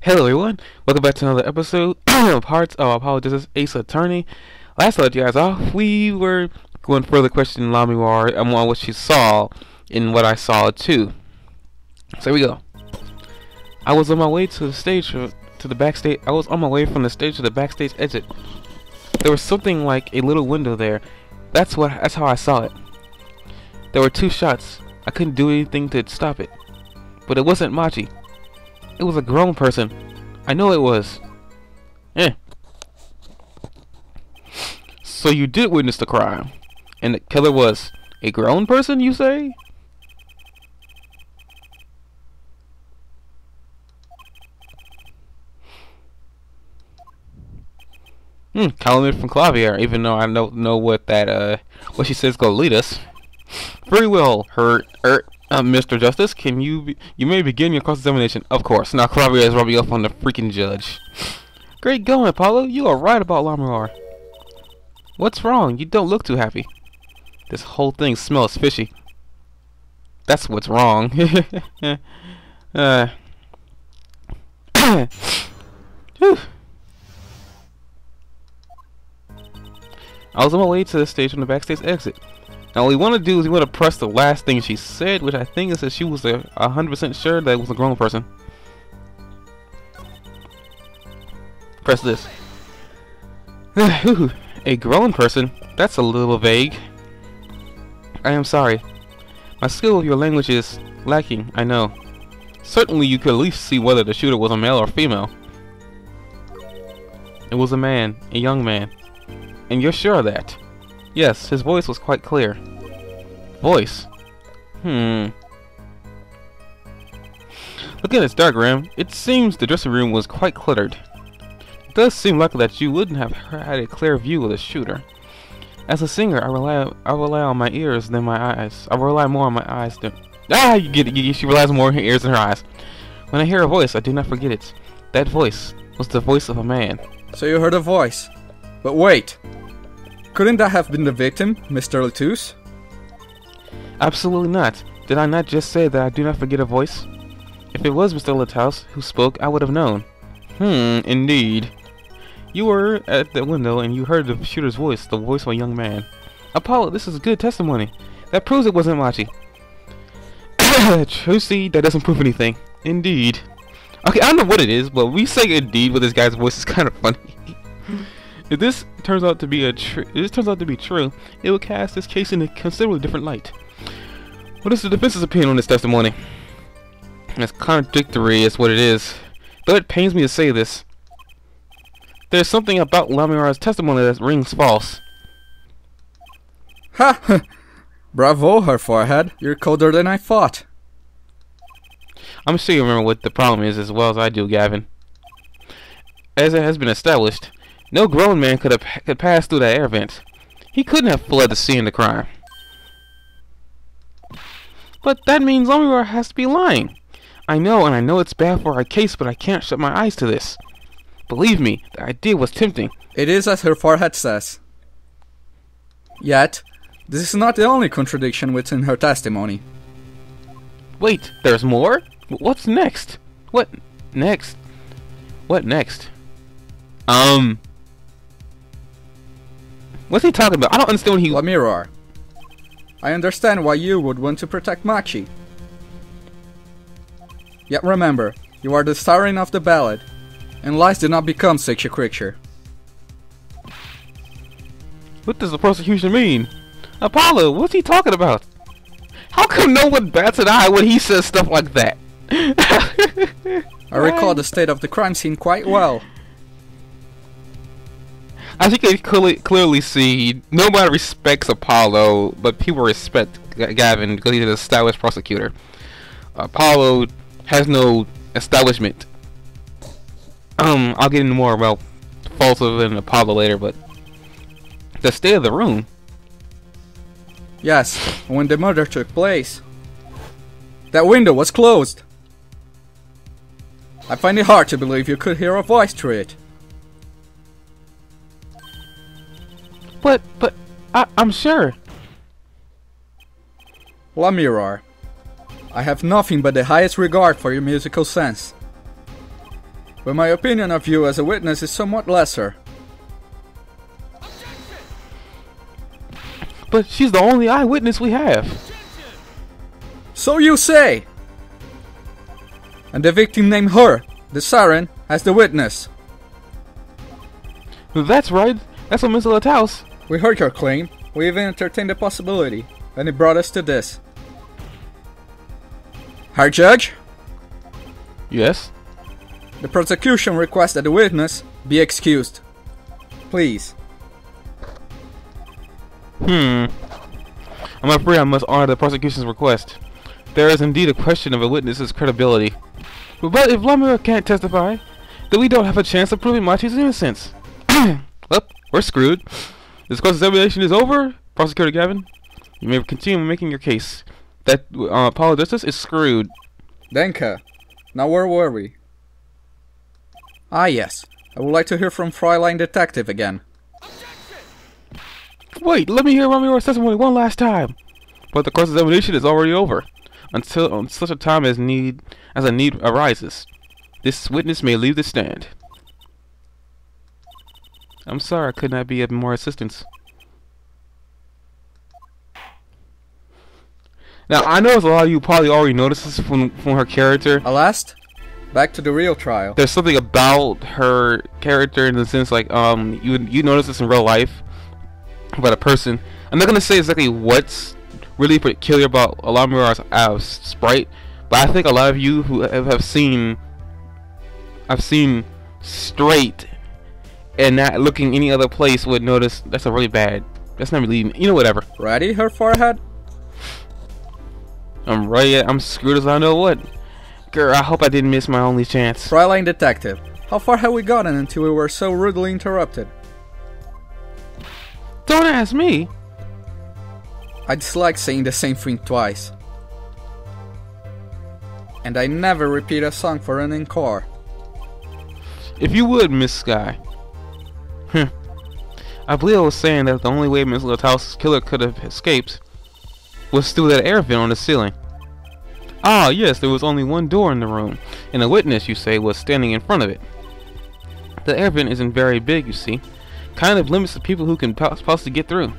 Hello everyone, welcome back to another episode of Hearts of Apologist Ace Attorney. Last I let you guys off, we were going further questioning Lamiwar and on what she saw and what I saw too. So here we go. I was on my way to the stage to the backstage. I was on my way from the stage to the backstage exit. There was something like a little window there. That's how I saw it. There were two shots. I couldn't do anything to stop it. But it wasn't Machi. It was a grown person. I know it was. So you did witness the crime. And the killer was a grown person, you say? Compliment from Klavier, even though I don't know what that what she says gonna lead us. Very well, Mr. Justice, you may begin your cross-examination. Of course. Now Klavier is rubbing off on the freaking judge. Great going, Apollo. You are right about Lamiwar. What's wrong? You don't look too happy. This whole thing smells fishy. That's what's wrong. I was on my way to the stage from the backstage exit. Now all we want to do is we want to press the last thing she said, which I think is that she was 100% sure that it was a grown person. Press this. A grown person? That's a little vague. I am sorry. My skill of your language is lacking, I know. Certainly you could at least see whether the shooter was a male or female. It was a man, a young man. And you're sure of that? Yes, his voice was quite clear. Voice? Looking at this diagram, it seems the dressing room was quite cluttered. It does seem likely that you wouldn't have had a clear view of the shooter. As a singer, I rely on my ears than my eyes. I rely more on my eyes than... you get it. She relies more on her ears than her eyes. When I hear a voice, I do not forget it. That voice was the voice of a man. So you heard a voice. But wait. Couldn't that have been the victim, Mr. Latouche? Absolutely not. Did I not just say that I do not forget a voice? If it was Mr. Latouche who spoke, I would have known. Indeed. You were at the window and you heard the shooter's voice, the voice of a young man. Apollo, this is good testimony. That proves it wasn't Machi. Trucy, that doesn't prove anything. Indeed. Okay, I don't know what it is, but we say indeed with this guy's voice is kind of funny. If this turns out to be true, it will cast this case in a considerably different light. What is the defense's opinion on this testimony? It's contradictory, is what it is. Though it pains me to say this, there's something about Lamiwar's testimony that rings false. Ha! Bravo, her forehead. You're colder than I thought. I'm sure you remember what the problem is as well as I do, Gavin. As it has been established, no grown man could pass through that air vent. He couldn't have fled the scene of the crime. But that means Lamiwar has to be lying. I know, and I know it's bad for our case, but I can't shut my eyes to this. Believe me, the idea was tempting. It is as her forehead says. Yet, this is not the only contradiction within her testimony. Wait, there's more? What's next? What next? What next? What's he talking about? I don't understand what he... Lamiwar, I understand why you would want to protect Machi. Yet remember, you are the starring of the ballad, and lies do not become such a creature. What does the prosecution mean? Apollo, what's he talking about? How come no one bats an eye when he says stuff like that? I recall the state of the crime scene quite well. As you can clearly see, nobody respects Apollo, but people respect Gavin because he's an established prosecutor. Apollo has no establishment. I'll get into more about falsehood and Apollo later, but the state of the room. Yes, when the murder took place, that window was closed. I find it hard to believe you could hear a voice through it. But I'm sure. Lamiwar, I have nothing but the highest regard for your musical sense. but my opinion of you as a witness is somewhat lesser. But she's the only eyewitness we have. So you say! And the victim named her, the siren, as the witness. That's right. That's what Mr. Lataus. We heard your claim. We even entertained the possibility. And it brought us to this. Herr Judge? Yes? The prosecution requests that the witness be excused. Please. I'm afraid I must honor the prosecution's request. There is indeed a question of a witness's credibility. But if Lamira can't testify, then we don't have a chance of proving Machi's innocence. Well, we're screwed. This cross-examination is over, Prosecutor Gavin. You may continue making your case. That Apollo Justice is screwed. Denke. Now where were we? Ah yes. I would like to hear from Fräulein Detective again. Wait, let me hear Ramira's testimony one last time. But the cross-examination is already over. Until such a time as a need arises. This witness may leave the stand. I'm sorry I could not be of more assistance. Now, I know a lot of you probably already noticed this from her character. Alas, back to the real trial. There's something about her character in the sense like, you notice this in real life about a person. I'm not going to say exactly what's really peculiar about Lamira's sprite, but I think a lot of you who have seen straight and not looking any other place would notice that's a really bad. That's not really, whatever. Ready, her forehead? I'm ready. I'm screwed as I know what. Girl, I hope I didn't miss my only chance. Fräulein Detective, how far have we gotten until we were so rudely interrupted? Don't ask me. I dislike saying the same thing twice. And I never repeat a song for an encore. If you would, Miss Sky. I believe I was saying that the only way Miss Lataus' killer could have escaped was through that air vent on the ceiling. Ah, yes, there was only one door in the room, and a witness, you say, was standing in front of it. The air vent isn't very big, you see. Kind of limits the people who can possibly get through.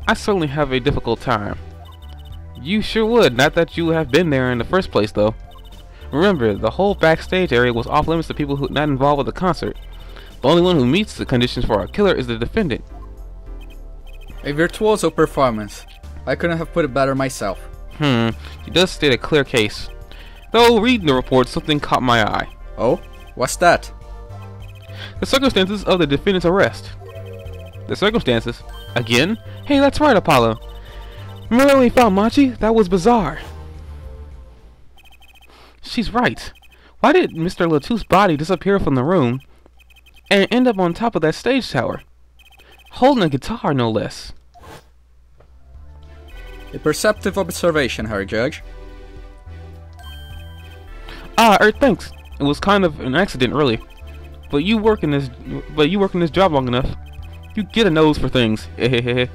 I certainly have a difficult time. You sure would, not that you have been there in the first place, though. Remember, the whole backstage area was off limits to people who not involved with the concert. The only one who meets the conditions for our killer is the defendant. A virtuoso performance. I couldn't have put it better myself. He does state a clear case. Though, reading the report, something caught my eye. Oh? What's that? The circumstances of the defendant's arrest. The circumstances? Again? Hey, that's right, Apollo. Remember when we found Machi? That was bizarre. She's right. Why did Mr. Lataus' body disappear from the room and end up on top of that stage tower? Holding a guitar, no less. A perceptive observation, Herr Judge. Thanks. It was kind of an accident, really. But you work in this job long enough, you get a nose for things. The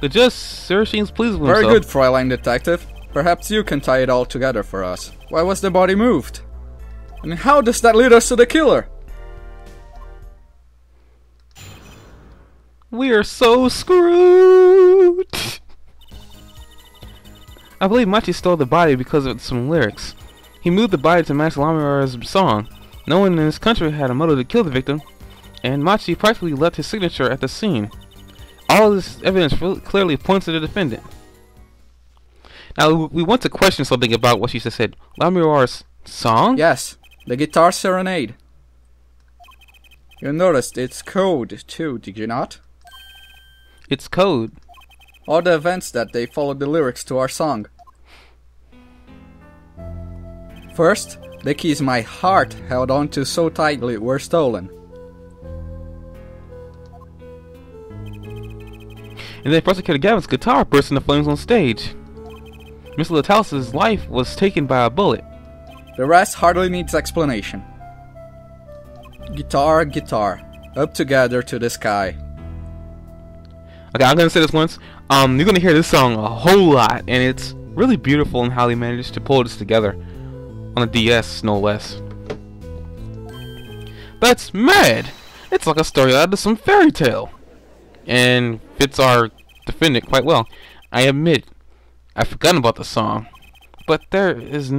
judge sure seems pleased with himself. Very good, Fräulein Detective. Perhaps you can tie it all together for us. Why was the body moved? And how does that lead us to the killer? We are so screwed. I believe Machi stole the body because of some lyrics. He moved the body to match Lamira's song. No one in this country had a motive to kill the victim, and Machi practically left his signature at the scene. All of this evidence clearly points to the defendant. Now, we want to question something about what she just said. Lamira's song? Yes, the guitar Serenade. You noticed it's code too, did you not? It's code. All the events that they followed the lyrics to our song. First, the keys my heart held on to so tightly were stolen. And then Prosecutor Gavin's guitar burst into flames on stage. Mr. Lataus' life was taken by a bullet. The rest hardly needs explanation. Guitar, guitar, up together to the sky. Okay, I'm gonna say this once. You're gonna hear this song a whole lot, and it's really beautiful in how they managed to pull this together on a DS, no less. That's mad! It's like a story out of some fairy tale. And fits our defendant quite well. I admit, I've forgotten about the song. But there it is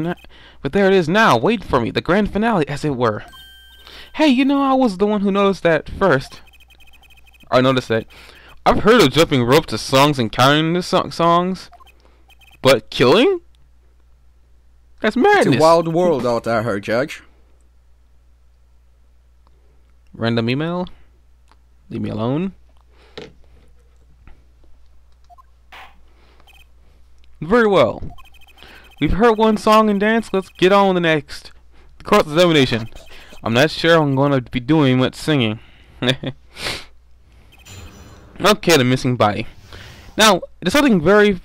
now, waiting for me, the grand finale, as it were. Hey, you know, I was the one who noticed that first. I noticed that. I've heard of jumping rope to songs and counting the songs. But killing? That's madness. It's a wild world out there, her Judge. Random email? Leave me alone. Very well. We've heard one song and dance, let's get on with the next. Cross-examination. I'm not sure I'm going to be doing much singing. Okay, the missing body. Now, there's something very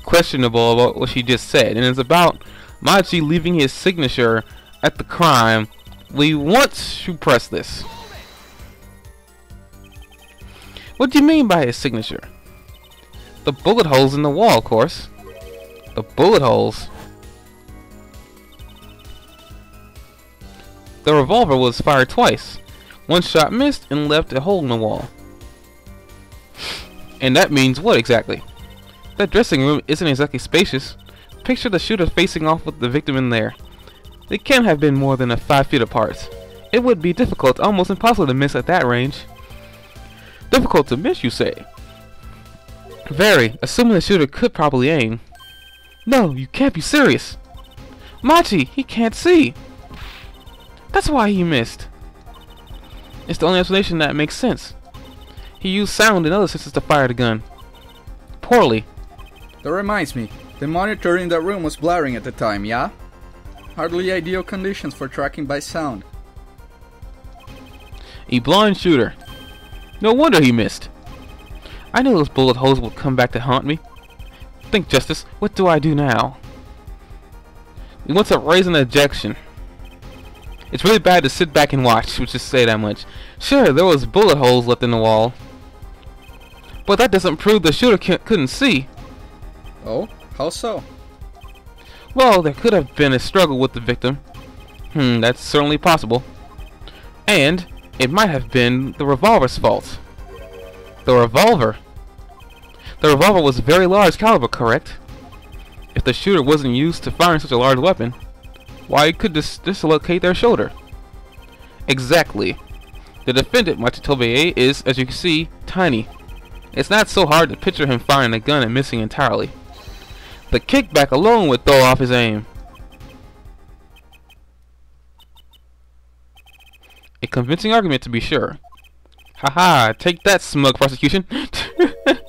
questionable about what she just said, and it's about Machi leaving his signature at the crime. We want to press this. What do you mean by his signature? The bullet holes in the wall, of course. The bullet holes. The revolver was fired twice. One shot missed and left a hole in the wall. And that means what exactly? That dressing room isn't exactly spacious. Picture the shooter facing off with the victim in there. They can't have been more than 5 feet apart. It would be difficult, almost impossible to miss at that range. Difficult to miss, you say? Very, assuming the shooter could probably aim. No, you can't be serious. Machi, he can't see. That's why he missed. It's the only explanation that makes sense. He used sound and other senses to fire the gun. Poorly. That reminds me, the monitor in that room was blaring at the time, yeah? Hardly ideal conditions for tracking by sound. A blind shooter. No wonder he missed. I knew those bullet holes would come back to haunt me. Think, Justice, what do I do now? We want to raise an objection. It's really bad to sit back and watch, let's just say that much. Sure, there was bullet holes left in the wall. But that doesn't prove the shooter couldn't see. Oh? How so? Well, there could have been a struggle with the victim. That's certainly possible. And it might have been the revolver's fault. The revolver? The revolver was very large caliber, correct? If the shooter wasn't used to firing such a large weapon, why it could dislocate their shoulder? Exactly. The defendant, Machitobe, is, as you can see, tiny. It's not so hard to picture him firing a gun and missing entirely. The kickback alone would throw off his aim. A convincing argument, to be sure. Haha, take that, smug prosecution.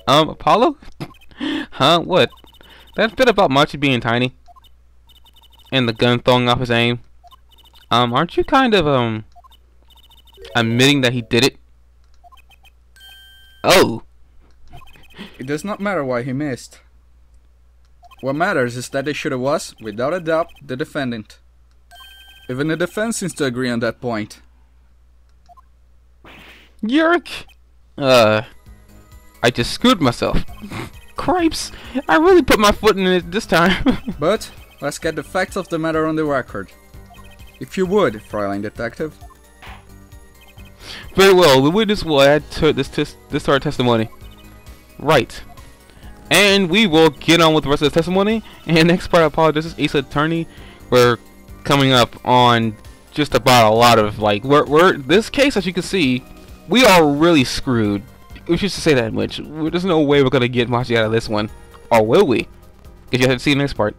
Apollo? Huh, what? That bit about Machi being tiny? And the gun throwing off his aim? Aren't you kind of, admitting that he did it? Oh! It does not matter why he missed. What matters is that the shooter was, without a doubt, the defendant. Even the defense seems to agree on that point. Yerk! I just screwed myself. Cripes! I really put my foot in it this time. But, let's get the facts of the matter on the record. If you would, Fräulein Detective. Very well, the witness will add to this to our testimony. Right. And we will get on with the rest of the testimony. And next part, I apologize, this is Ace Attorney. We're coming up on just about a lot of, like, this case, as you can see, we are really screwed. We should say that much. There's no way we're going to get Machi out of this one. Or will we? Because you have to see the next part.